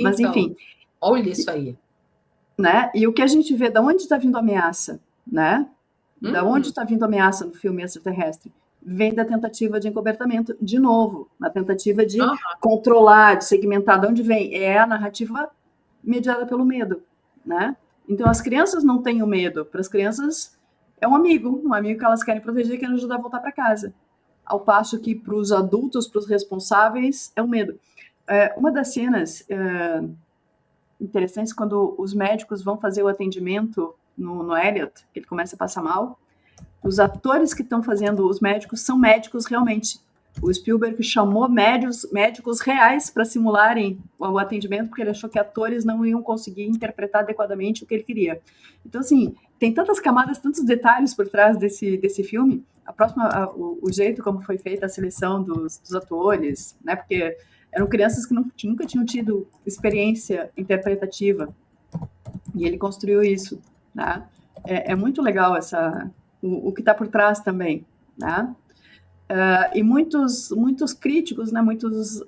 Mas, Então, enfim, olha isso aí. né? E o que a gente vê, da onde está vindo a ameaça, né? Da onde está vindo a ameaça no filme Extraterrestre? Vem da tentativa de encobertamento, de novo, na tentativa de controlar, de segmentar. De onde vem? É a narrativa mediada pelo medo, né? Então, as crianças não têm o medo. Para as crianças, é um amigo que elas querem proteger, querem ajudar a voltar para casa. Ao passo que, para os adultos, para os responsáveis, é um medo. Uma das cenas interessantes, quando os médicos vão fazer o atendimento no Elliot, que ele começa a passar mal, os atores que estão fazendo os médicos são médicos realmente. O Spielberg chamou médicos reais para simularem o atendimento, porque ele achou que atores não iam conseguir interpretar adequadamente o que ele queria. Então, assim, tem tantas camadas, tantos detalhes por trás desse filme. O jeito como foi feita a seleção dos atores, né? Porque eram crianças que nunca tinham tido experiência interpretativa. E ele construiu isso, né? É muito legal o que está por trás também, né? E muitos críticos, né, muitos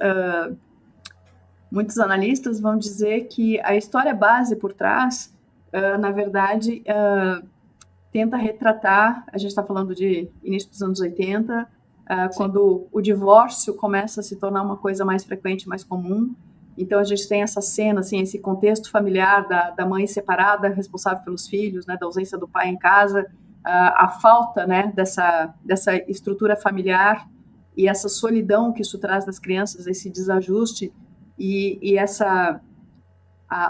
analistas vão dizer que a história base por trás, na verdade, tenta retratar, a gente está falando de início dos anos 80, quando o divórcio começa a se tornar uma coisa mais frequente, mais comum. Então, a gente tem essa cena, assim, esse contexto familiar da mãe separada, responsável pelos filhos, né, da ausência do pai em casa, a falta, né, dessa estrutura familiar e essa solidão que isso traz das crianças, esse desajuste e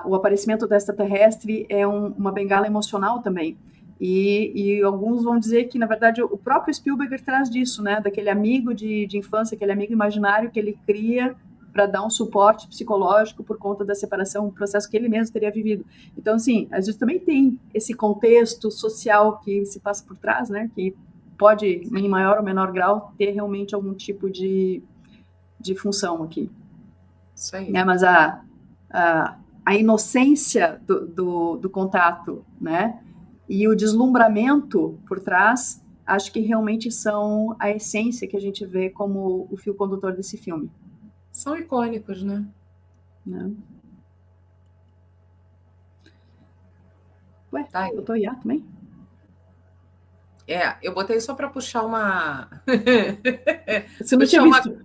o aparecimento do extraterrestre é uma bengala emocional também. E alguns vão dizer que, na verdade, o próprio Spielberg traz disso, né, daquele amigo de infância, aquele amigo imaginário que ele cria para dar um suporte psicológico por conta da separação, um processo que ele mesmo teria vivido. Então, assim, a gente também tem esse contexto social que se passa por trás, né, que pode, em maior ou menor grau, ter realmente algum tipo de função aqui. Isso aí. Né, mas a inocência do contato, né, e o deslumbramento por trás, acho que realmente são a essência que a gente vê como o fio condutor desse filme. São icônicos, né? Ué, tá, eu tô IA também? Eu botei só para puxar uma... Você não tinha visto.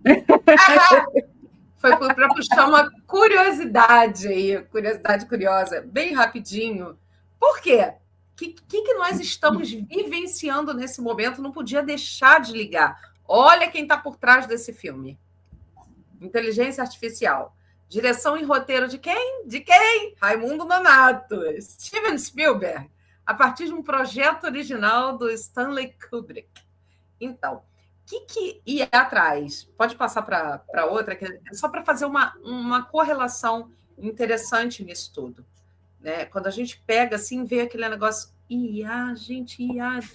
Foi para puxar uma curiosidade aí, curiosidade curiosa, bem rapidinho. Por quê? O que nós estamos vivenciando nesse momento? Não podia deixar de ligar. Olha quem está por trás desse filme. Inteligência Artificial. Direção e roteiro de quem? De quem? Raimundo Nonato. Steven Spielberg. A partir de um projeto original do Stanley Kubrick. Então, o que ia atrás? Pode passar para outra, só para fazer uma correlação interessante nisso tudo. Né? Quando a gente pega assim, vê aquele negócio, IA de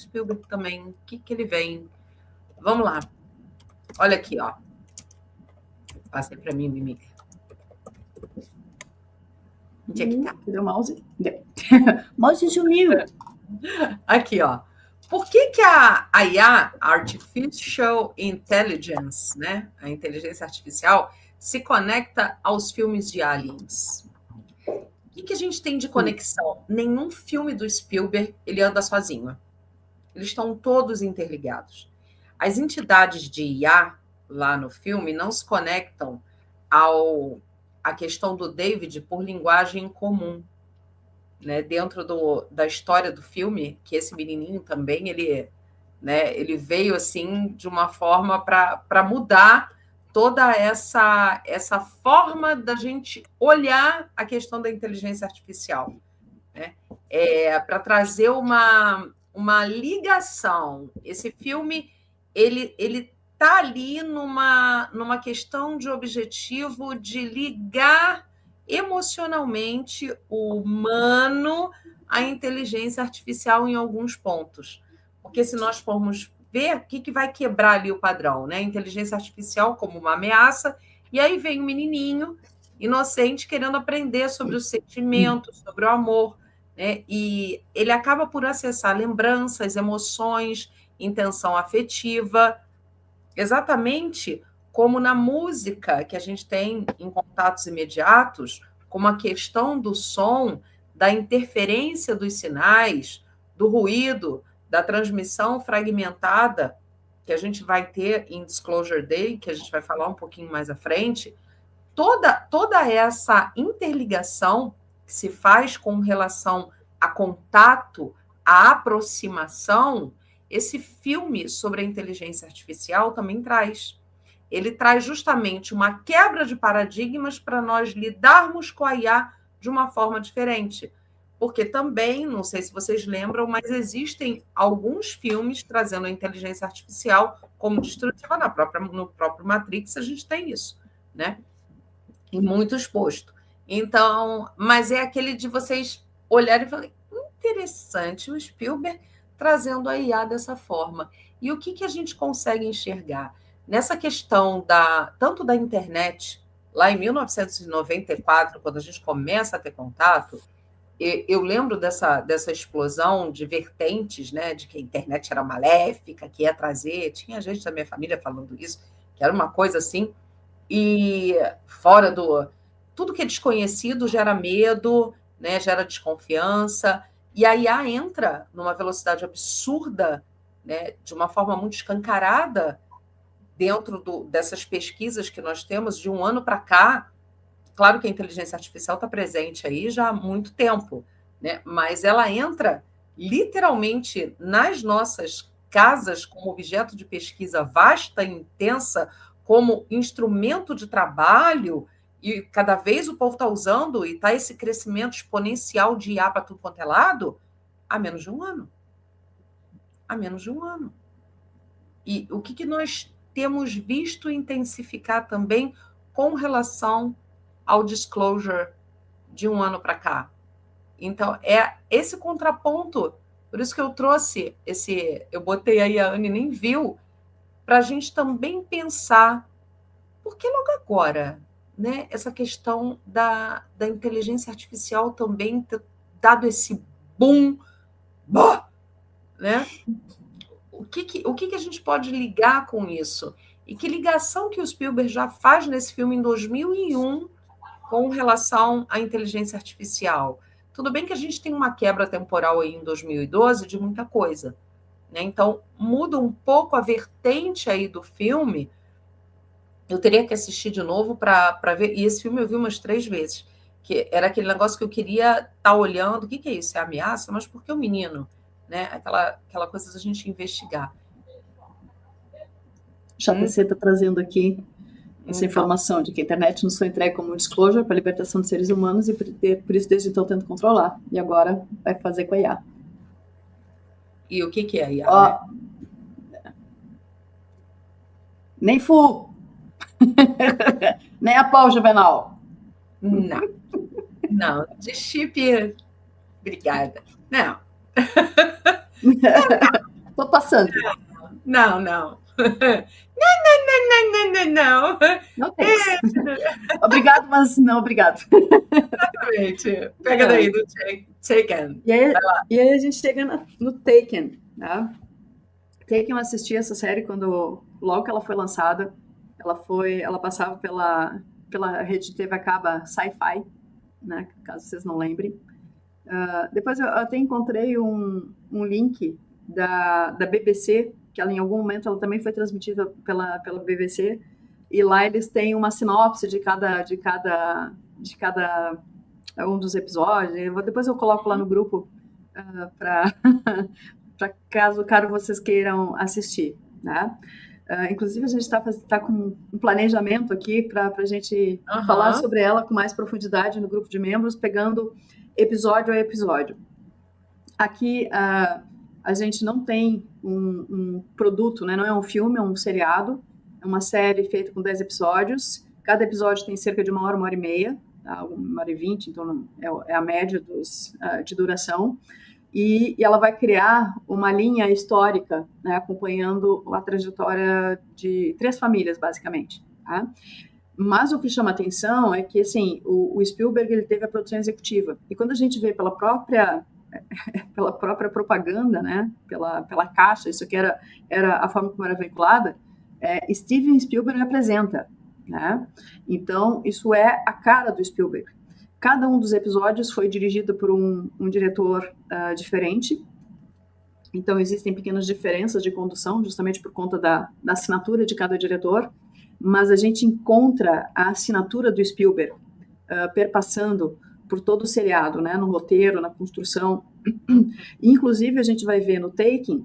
Spielberg também, o que ele vem? Vamos lá. Olha aqui, ó. Passei para mim, Mimi. Onde é que tá? Cadê o mouse? Mouse sumiu. Aqui, ó. Por que a IA, Artificial Intelligence, né, a inteligência artificial, se conecta aos filmes de aliens? O que a gente tem de conexão? Nenhum filme do Spielberg ele anda sozinho. Eles estão todos interligados. As entidades de IA lá no filme não se conectam à questão do David por linguagem comum. Né, dentro da história do filme, que esse menininho também, ele veio assim de uma forma para mudar toda essa forma da gente olhar a questão da inteligência artificial. Né? Para trazer uma ligação. Esse filme, ele está ali numa questão de objetivo de ligar emocionalmente o humano à inteligência artificial em alguns pontos. Porque se nós formos ver, o que vai quebrar ali o padrão? Né? A inteligência artificial como uma ameaça, e aí vem um menininho inocente querendo aprender sobre os sentimentos, sobre o amor, né? E ele acaba por acessar lembranças, emoções, intenção afetiva, exatamente como na música que a gente tem em contatos imediatos, como a questão do som, da interferência dos sinais, do ruído, da transmissão fragmentada, que a gente vai ter em Disclosure Day, que a gente vai falar um pouquinho mais à frente, toda essa interligação que se faz com relação a contato, a aproximação, esse filme sobre a inteligência artificial também traz. Ele traz justamente uma quebra de paradigmas para nós lidarmos com a IA de uma forma diferente. Porque também, não sei se vocês lembram, mas existem alguns filmes trazendo a inteligência artificial como destrutiva no próprio Matrix, a gente tem isso, né? Em muito exposto. Então, mas é aquele de vocês olharem e falarem, interessante o Spielberg trazendo a IA dessa forma. E o que a gente consegue enxergar? Nessa questão tanto da internet, lá em 1994, quando a gente começa a ter contato, eu lembro dessa explosão de vertentes, né, de que a internet era maléfica, que ia trazer, tinha gente da minha família falando isso, que era uma coisa assim, e fora do... Tudo que é desconhecido gera medo, né, gera desconfiança, e a IA entra numa velocidade absurda, né, de uma forma muito escancarada, dentro dessas pesquisas que nós temos de um ano para cá. Claro que a inteligência artificial está presente aí já há muito tempo, né? Mas ela entra literalmente nas nossas casas como objeto de pesquisa vasta e intensa, como instrumento de trabalho, e cada vez o povo está usando, e está esse crescimento exponencial de IA para tudo quanto é lado, há menos de um ano. Há menos de um ano. E o que nós temos visto intensificar também com relação ao Disclosure de um ano para cá? Então, é esse contraponto, por isso que eu trouxe eu botei aí, a Anne nem viu, para a gente também pensar, por que logo agora, né, essa questão da inteligência artificial também ter dado esse boom, né? O que a gente pode ligar com isso? E que ligação que o Spielberg já faz nesse filme em 2001 com relação à inteligência artificial? Tudo bem que a gente tem uma quebra temporal aí em 2012 de muita coisa, né? Então, muda um pouco a vertente aí do filme. Eu teria que assistir de novo para ver, e esse filme eu vi umas 3 vezes, que era aquele negócio que eu queria estar olhando, o que é isso? É ameaça? Mas por que o menino? Né? Aquela coisa da gente investigar. JPC está trazendo aqui essa informação de que a internet nos foi entregue como um disclosure para a libertação de seres humanos e por isso desde então tenta controlar. E agora vai fazer com a IA. E o que é a IA? Né? Nem fu! Nem a pau, Juvenal. Não, de chip, obrigada. Não. Tô passando. Não. Não. Não tem. Obrigado, mas não obrigado. Exatamente. Pega daí do Taken. E aí a gente chega no Taken, né? Taken, eu assisti essa série logo que ela foi lançada. Ela passava pela rede de TV a cabo Sci-Fi, né? Caso vocês não lembrem. Depois eu até encontrei um link da BBC, que ela, em algum momento ela também foi transmitida pela BBC, e lá eles têm uma sinopse de cada um dos episódios. Depois eu coloco lá no grupo para caso vocês queiram assistir, né? Inclusive a gente está com um planejamento aqui para a gente falar sobre ela com mais profundidade no grupo de membros, pegando episódio a episódio. Aqui a gente não tem um produto, né? Não é um filme, é um seriado, é uma série feita com 10 episódios. Cada episódio tem cerca de 1 hora e meia, tá? 1h20, então é a média de duração. E ela vai criar uma linha histórica, né, acompanhando a trajetória de 3 famílias, basicamente. Tá? Mas o que chama atenção é que, assim, o Spielberg ele teve a produção executiva. E quando a gente vê pela própria propaganda, né, pela caixa, isso que era a forma como era veiculada, Steven Spielberg apresenta. Né? Então, isso é a cara do Spielberg. Cada um dos episódios foi dirigido por um diretor diferente. Então, existem pequenas diferenças de condução, justamente por conta da assinatura de cada diretor, mas a gente encontra a assinatura do Spielberg perpassando por todo o seriado, né, no roteiro, na construção. Inclusive, a gente vai ver no Taken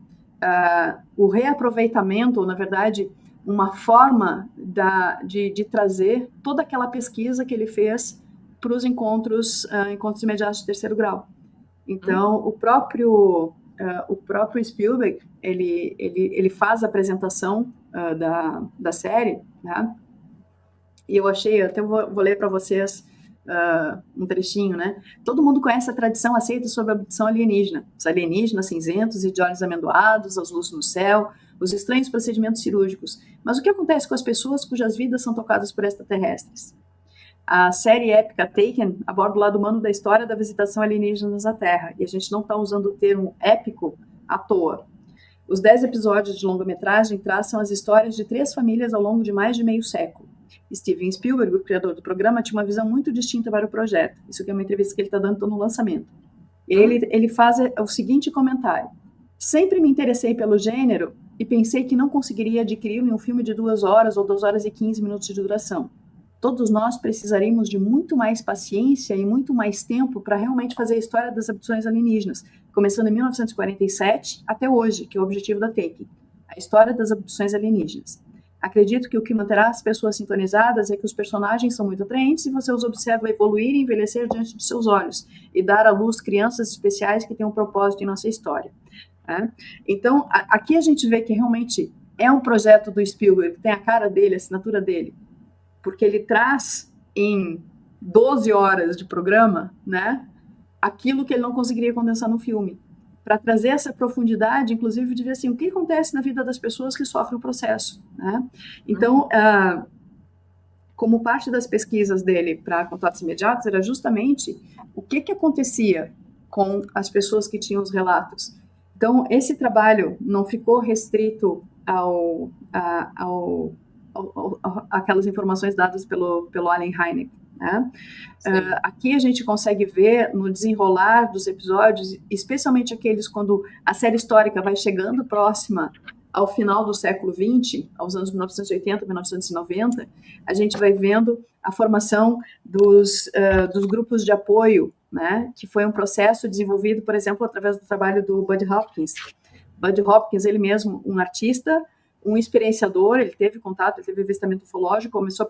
o reaproveitamento, ou, na verdade, uma forma de trazer toda aquela pesquisa que ele fez para os encontros imediatos de terceiro grau. Então, o próprio Spielberg, ele faz a apresentação da série, né? E eu achei, até vou ler para vocês um trechinho, né? Todo mundo conhece a tradição aceita sobre a abdução alienígena. Os alienígenas cinzentos e de olhos amendoados, as luzes no céu, os estranhos procedimentos cirúrgicos. Mas o que acontece com as pessoas cujas vidas são tocadas por extraterrestres? A série épica Taken aborda o lado humano da história da visitação alienígena à Terra. E a gente não está usando o termo épico à toa. Os 10 episódios de longa-metragem traçam as histórias de 3 famílias ao longo de mais de meio século. Steven Spielberg, o criador do programa, tinha uma visão muito distinta para o projeto. Isso aqui é uma entrevista que ele está dando no lançamento. Ele faz o seguinte comentário: sempre me interessei pelo gênero e pensei que não conseguiria adquiri-lo em um filme de 2 horas ou 2 horas e 15 minutos de duração. Todos nós precisaríamos de muito mais paciência e muito mais tempo para realmente fazer a história das abduções alienígenas, começando em 1947 até hoje, que é o objetivo da Taken, a história das abduções alienígenas. Acredito que o que manterá as pessoas sintonizadas é que os personagens são muito atraentes e você os observa evoluir e envelhecer diante de seus olhos e dar à luz crianças especiais que têm um propósito em nossa história. Né? Então, aqui a gente vê que realmente é um projeto do Spielberg, que tem a cara dele, a assinatura dele, porque ele traz em 12 horas de programa, né, aquilo que ele não conseguiria condensar no filme, para trazer essa profundidade, inclusive de ver assim, o que acontece na vida das pessoas que sofrem o processo. Né? Então, como parte das pesquisas dele para contatos imediatos, era justamente o que acontecia com as pessoas que tinham os relatos. Então, esse trabalho não ficou restrito aquelas informações dadas pelo Allen Hynek. Né? Aqui a gente consegue ver no desenrolar dos episódios, especialmente aqueles quando a série histórica vai chegando próxima ao final do século XX, aos anos 1980, 1990, a gente vai vendo a formação dos grupos de apoio, né? Que foi um processo desenvolvido, por exemplo, através do trabalho do Bud Hopkins. Bud Hopkins, ele mesmo, um artista, um experienciador, ele teve contato, ele teve avistamento ufológico, começou a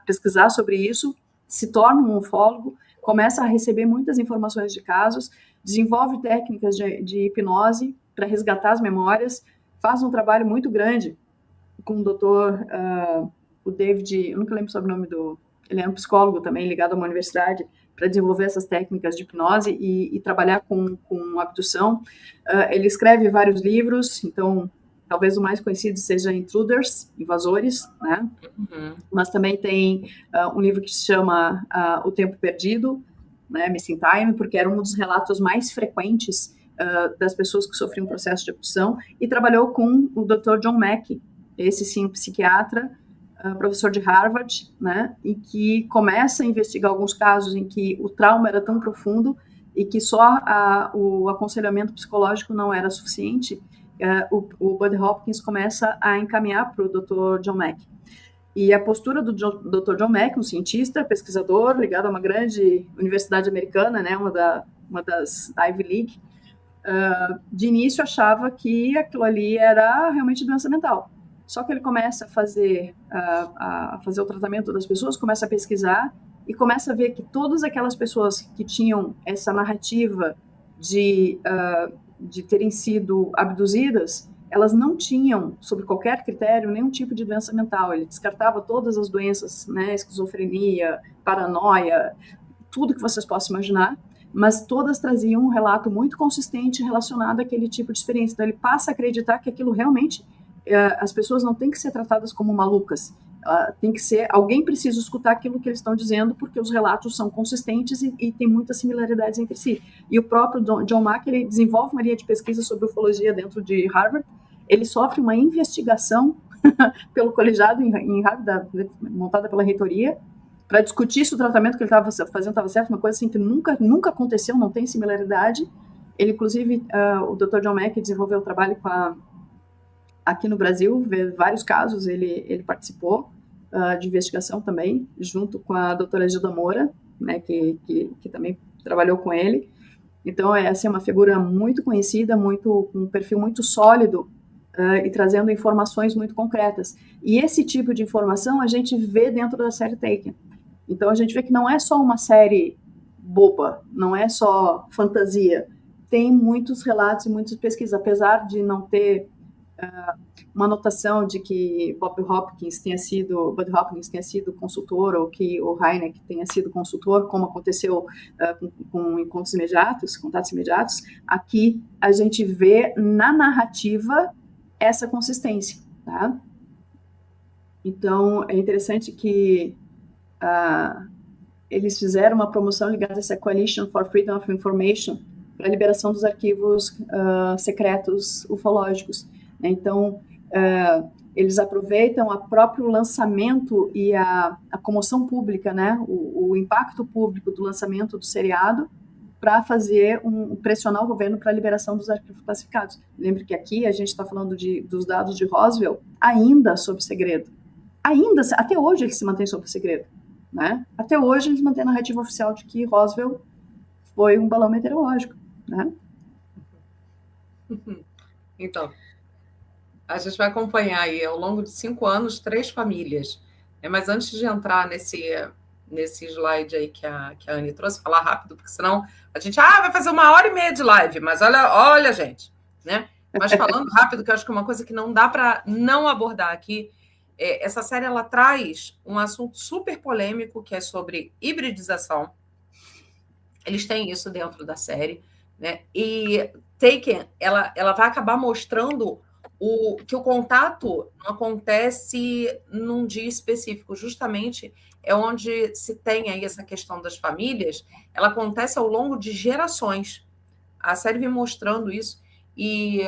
pesquisar sobre isso, se torna um ufólogo, começa a receber muitas informações de casos, desenvolve técnicas de hipnose para resgatar as memórias, faz um trabalho muito grande com o doutor, o David, eu nunca lembro sobre o nome ele é um psicólogo também, ligado a uma universidade, para desenvolver essas técnicas de hipnose e trabalhar com abdução. Ele escreve vários livros, então talvez o mais conhecido seja Intruders, Invasores, né? Uhum. Mas também tem um livro que se chama O Tempo Perdido, né? Missing Time, porque era um dos relatos mais frequentes das pessoas que sofriam um processo de abdução, e trabalhou com o Dr. John Mack, esse sim, psiquiatra, professor de Harvard, né? E que começa a investigar alguns casos em que o trauma era tão profundo e que só o aconselhamento psicológico não era suficiente. O Bud Hopkins começa a encaminhar para o Dr. John Mack. E a postura do Dr. John Mack, um cientista, pesquisador, ligado a uma grande universidade americana, né, uma das Ivy League, de início achava que aquilo ali era realmente doença mental. Só que ele começa a fazer o tratamento das pessoas, começa a pesquisar e começa a ver que todas aquelas pessoas que tinham essa narrativa de terem sido abduzidas, elas não tinham, sob qualquer critério, nenhum tipo de doença mental. Ele descartava todas as doenças, né, esquizofrenia, paranoia, tudo que vocês possam imaginar, mas todas traziam um relato muito consistente relacionado àquele tipo de experiência. Então ele passa a acreditar que aquilo realmente, as pessoas não têm que ser tratadas como malucas, tem que ser, alguém precisa escutar aquilo que eles estão dizendo, porque os relatos são consistentes e tem muitas similaridades entre si. E o próprio John Mack, ele desenvolve uma linha de pesquisa sobre ufologia dentro de Harvard. Ele sofre uma investigação pelo colegiado em Harvard, montada pela reitoria, para discutir se o tratamento que ele estava fazendo estava certo, uma coisa assim que nunca aconteceu, não tem similaridade. Ele, inclusive, o Dr. John Mack desenvolveu o trabalho aqui no Brasil, vários casos ele participou de investigação também, junto com a doutora Gilda Moura, né, que também trabalhou com ele. Então, essa é uma figura muito conhecida, com um perfil muito sólido, e trazendo informações muito concretas. E esse tipo de informação a gente vê dentro da série Taken. Então, a gente vê que não é só uma série boba, não é só fantasia. Tem muitos relatos e muitas pesquisas, apesar de não ter uma anotação de que Buddy Hopkins tenha sido consultor, ou que o Hynek tenha sido consultor, como aconteceu com contatos imediatos. Aqui a gente vê na narrativa essa consistência, tá? Então, é interessante que eles fizeram uma promoção ligada a essa Coalition for Freedom of Information para a liberação dos arquivos secretos ufológicos. Então, eles aproveitam o próprio lançamento e a comoção pública, né, o impacto público do lançamento do seriado, para pressionar o governo para a liberação dos arquivos classificados. Lembre que aqui a gente está falando dos dados de Roswell ainda sob segredo. Até hoje eles se mantêm sob segredo, né? Até hoje eles mantêm a narrativa oficial de que Roswell foi um balão meteorológico, né? Então, a gente vai acompanhar aí, ao longo de 5 anos, 3 famílias. Mas antes de entrar nesse slide aí que a Anne trouxe, falar rápido, porque senão a gente vai fazer 1h30 de live, mas olha, gente, né? Mas falando rápido, que eu acho que é uma coisa que não dá para não abordar aqui, essa série ela traz um assunto super polêmico, que é sobre hibridização. Eles têm isso dentro da série, né? E Taken, ela vai acabar mostrando que o contato não acontece num dia específico, justamente é onde se tem aí essa questão das famílias, ela acontece ao longo de gerações. A série vem mostrando isso, e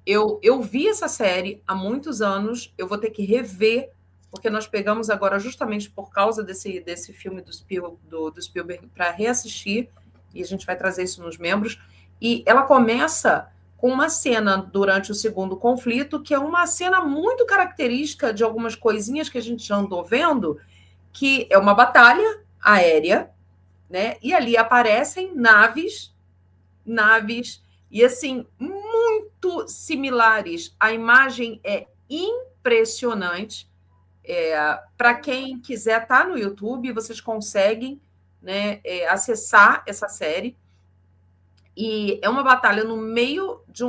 eu vi essa série há muitos anos, eu vou ter que rever, porque nós pegamos agora, justamente por causa desse filme do Spielberg, para reassistir, e a gente vai trazer isso nos membros, e ela começa com uma cena durante o segundo conflito, que é uma cena muito característica de algumas coisinhas que a gente já andou vendo, que é uma batalha aérea, né? E ali aparecem naves, e assim, muito similares. A imagem é impressionante. Para quem quiser, tá no YouTube, vocês conseguem, né, acessar essa série. E é uma batalha no meio de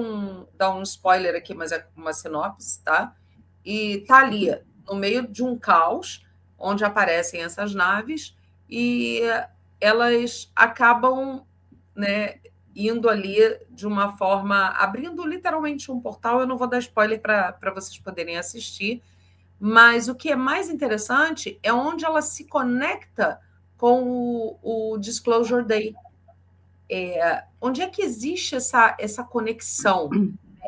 dá um spoiler aqui, mas é uma sinopse, tá? E tá ali, no meio de um caos, onde aparecem essas naves, e elas acabam, né, indo ali de uma forma, abrindo literalmente um portal. Eu não vou dar spoiler para vocês poderem assistir, mas o que é mais interessante é onde ela se conecta com o Disclosure Day. Onde é que existe essa conexão,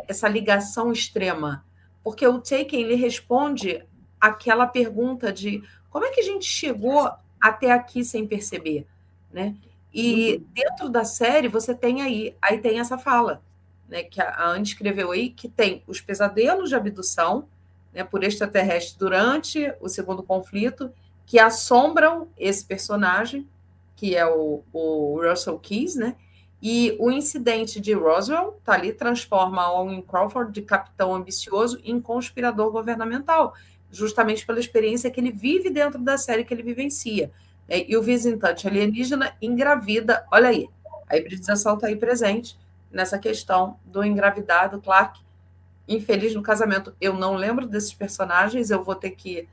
essa ligação extrema? Porque o Taken, ele responde aquela pergunta de como é que a gente chegou até aqui sem perceber, né? E dentro da série você tem aí tem essa fala, né, que a Anne escreveu aí, que tem os pesadelos de abdução, né, por extraterrestre durante o segundo conflito, que assombram esse personagem, que é o Russell Keys, né? E o incidente de Roswell tá ali, transforma Owen Crawford de capitão ambicioso em conspirador governamental, justamente pela experiência que ele vive dentro da série que ele vivencia. E o visitante alienígena engravida, olha aí, a hibridização está aí presente nessa questão do engravidar do Clark, infeliz no casamento. Eu não lembro desses personagens, eu vou ter que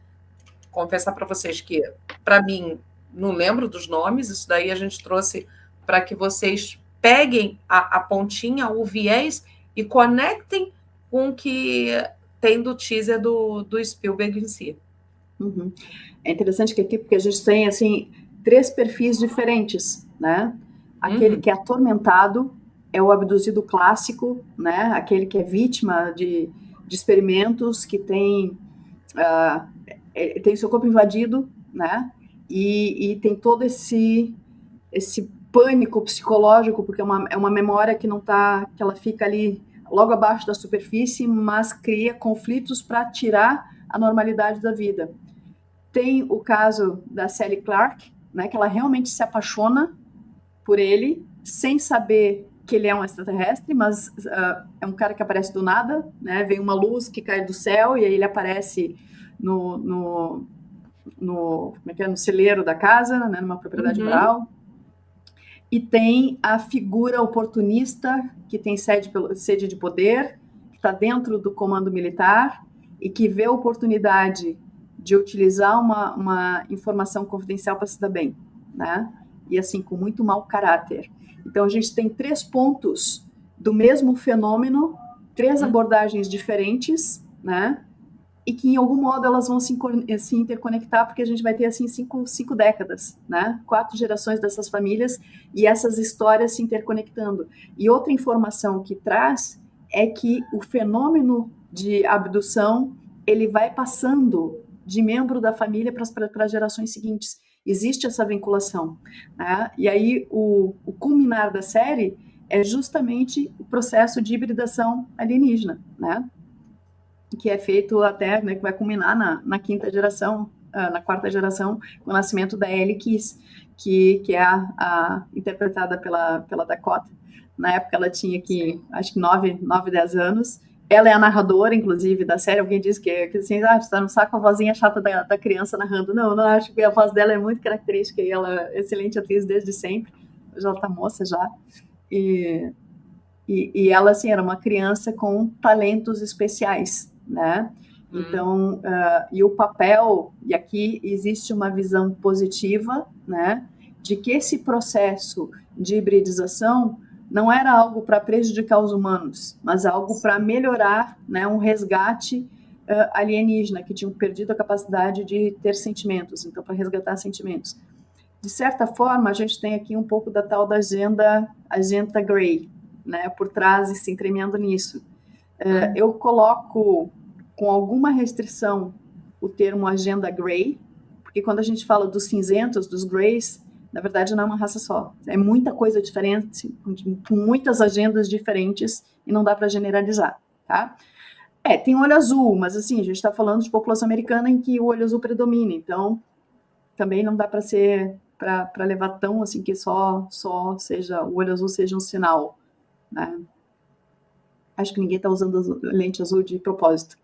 confessar para vocês que, para mim, não lembro dos nomes, isso daí a gente trouxe para que vocês peguem a pontinha, o viés, e conectem com o que tem do teaser do Spielberg em si. Uhum. É interessante que aqui, porque a gente tem, assim, 3 perfis diferentes, né? Aquele que é atormentado é o abduzido clássico, né? Aquele que é vítima de experimentos, que tem seu corpo invadido, né? e tem todo esse pânico psicológico, porque é uma memória que não tá, que ela fica ali logo abaixo da superfície, mas cria conflitos para tirar a normalidade da vida. Tem o caso da Sally Clark, né, que ela realmente se apaixona por ele, sem saber que ele é um extraterrestre, mas é um cara que aparece do nada, né? Vem uma luz que cai do céu e aí ele aparece no como é que é? No celeiro da casa, né? Numa propriedade rural. E tem a figura oportunista que tem sede de poder, que está dentro do comando militar e que vê a oportunidade de utilizar uma informação confidencial para se dar bem, né? E assim, com muito mau caráter. Então, a gente tem 3 pontos do mesmo fenômeno, 3 abordagens diferentes, né? E que, em algum modo, elas vão se interconectar, porque a gente vai ter, assim, 5 décadas, né? 4 gerações dessas famílias e essas histórias se interconectando. E outra informação que traz é que o fenômeno de abdução, ele vai passando de membro da família para as gerações seguintes. Existe essa vinculação, né? E aí, o culminar da série é justamente o processo de hibridação alienígena, né? Que é feito até, né, que vai culminar na 5ª geração, na 4ª geração, com o nascimento da Ellie Kiss, que é a interpretada pela Dakota. Na época ela tinha acho que 9, 10 anos. Ela é a narradora, inclusive, da série. Alguém disse que assim, você tá no saco a vozinha chata da criança narrando. Não acho que a voz dela é muito característica e ela é excelente atriz desde sempre. Hoje ela tá moça já. E ela, assim, era uma criança com talentos especiais, né? Então, e o papel, e aqui existe uma visão positiva, né? De que esse processo de hibridização não era algo para prejudicar os humanos, mas algo para melhorar, né? Um resgate alienígena, que tinham perdido a capacidade de ter sentimentos, então, para resgatar sentimentos. De certa forma, a gente tem aqui um pouco da tal da agenda Grey, né, por trás e se entremeando nisso. Eu coloco com alguma restrição o termo agenda Grey, porque quando a gente fala dos cinzentos, dos Greys, na verdade não é uma raça só. É muita coisa diferente, com muitas agendas diferentes, e não dá para generalizar, tá? Tem olho azul, mas assim, a gente está falando de população americana em que o olho azul predomina, então também não dá para levar tão assim que só seja o olho azul seja um sinal, né? Acho que ninguém está usando lente azul de propósito.